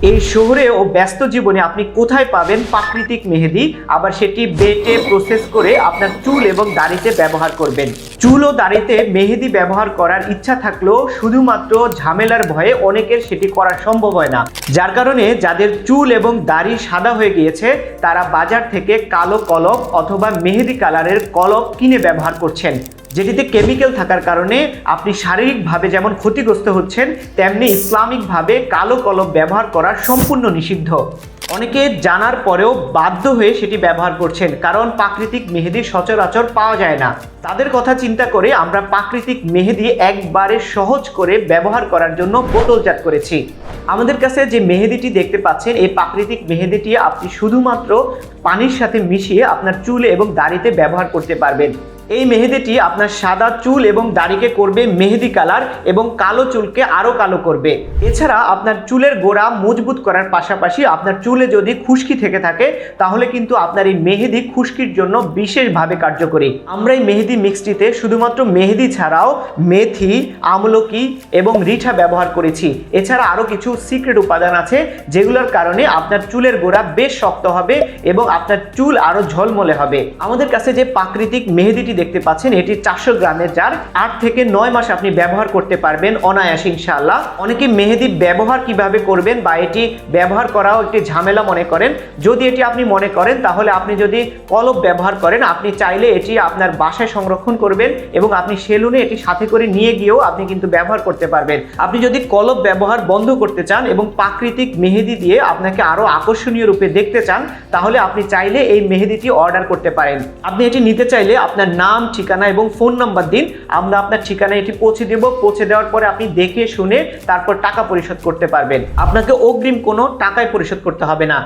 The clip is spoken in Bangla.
এই শহরে ও ব্যস্ত জীবনে আপনি কোথায় পাবেন প্রাকৃতিক মেহেদি, আবার সেটি বেটে প্রসেস করে আপনার চুল এবং দাড়িতে ব্যবহার করবেন। চুল ও দাড়িতে মেহেদি ব্যবহার করার ইচ্ছা থাকলেও শুধুমাত্র ঝামেলার ভয়ে অনেকের সেটি করা সম্ভব হয় না, যার কারণে যাদের চুল এবং দাড়ি সাদা হয়ে গিয়েছে তারা বাজার থেকে কালো কলপ অথবা মেহেদি কালারের কলপ কিনে ব্যবহার করছেন, যেটিতে কেমিক্যাল থাকার কারণে আপনি শারীরিকভাবে যেমন ক্ষতিগ্রস্ত হচ্ছেন, তেমনি ইসলামিকভাবে কালো কলপ ব্যবহার করা সম্পূর্ণ নিষিদ্ধ। অনেকে জানার পরেও বাধ্য হয়ে সেটি ব্যবহার করছেন, কারণ প্রাকৃতিক মেহেদি সচরাচর পাওয়া যায় না। তাদের কথা চিন্তা করে আমরা প্রাকৃতিক মেহেদি একবারে সহজ করে ব্যবহার করার জন্য বোতলজাত করেছি। আমাদের কাছে যে মেহেদিটি দেখতে পাচ্ছেন, এই প্রাকৃতিক মেহেদিটি আপনি শুধুমাত্র পানির সাথে মিশিয়ে আপনার চুল এবং দাড়িতে ব্যবহার করতে পারবেন। এই মেহেদিটি আপনার সাদা চুল এবং দাড়িকে করবে মেহেদি কালার এবং কালো চুলকে আরো কালো করবে। এছাড়া আপনার চুলের গোড়া মজবুত করার পাশাপাশি আপনার চুলে যদি খুশকি থেকে থাকে তাহলে কিন্তু আপনার এই মেহেদি খুশকির জন্য বিশেষভাবে কার্যকরী। আমরা এই মেহেদি মিক্সটিতে শুধুমাত্র মেহেদি ছাড়াও মেথি, আমলকি এবং রিঠা ব্যবহার করেছি। এছাড়া আরো কিছু সিক্রেট উপাদান আছে যেগুলোর কারণে আপনার চুলের গোড়া বেশ শক্ত হবে এবং আপনার চুল আরো ঝলমলে হবে। আমাদের কাছে যে প্রাকৃতিক মেহেদিটি দেখতে পাচ্ছেন, এটি 400 গ্রামের জার, 8 থেকে 9 মাস আপনি ব্যবহার করতে পারবেন অনায়াসে ইনশাআল্লাহ। অনেকে মেহেদি ব্যবহার কিভাবে করবেন বা এটি ব্যবহার করাও একটি ঝামেলা মনে করেন। যদি এটি আপনি মনে করেন তাহলে আপনি যদি কলপ ব্যবহার করেন, আপনি চাইলে এটি আপনার বাসায় সংরক্ষণ করবেন এবং আপনি সেলুনে এটি সাথে করে নিয়ে গিয়েও আপনি কিন্তু ব্যবহার করতে পারবেন। আপনি যদি কলপ ব্যবহার বন্ধ করতে চান এবং প্রাকৃতিক মেহেদি দিয়ে আপনাকে আরো আকর্ষণীয় রূপে দেখতে চান, তাহলে আপনি চাইলে এই মেহেদিটি অর্ডার করতে পারেন। আপনি এটি নিতে চাইলে আপনার নাম, ঠিকানা এবং ফোন নাম্বার দিন, আমরা আপনার ঠিকানায় এটি পৌঁছে দেব। পৌঁছে দেওয়ার পরে আপনি দেখে শুনে তারপর টাকা পরিশোধ করতে পারবেন। আপনাকে অগ্রিম কোনো টাকাই পরিশোধ করতে হবে না।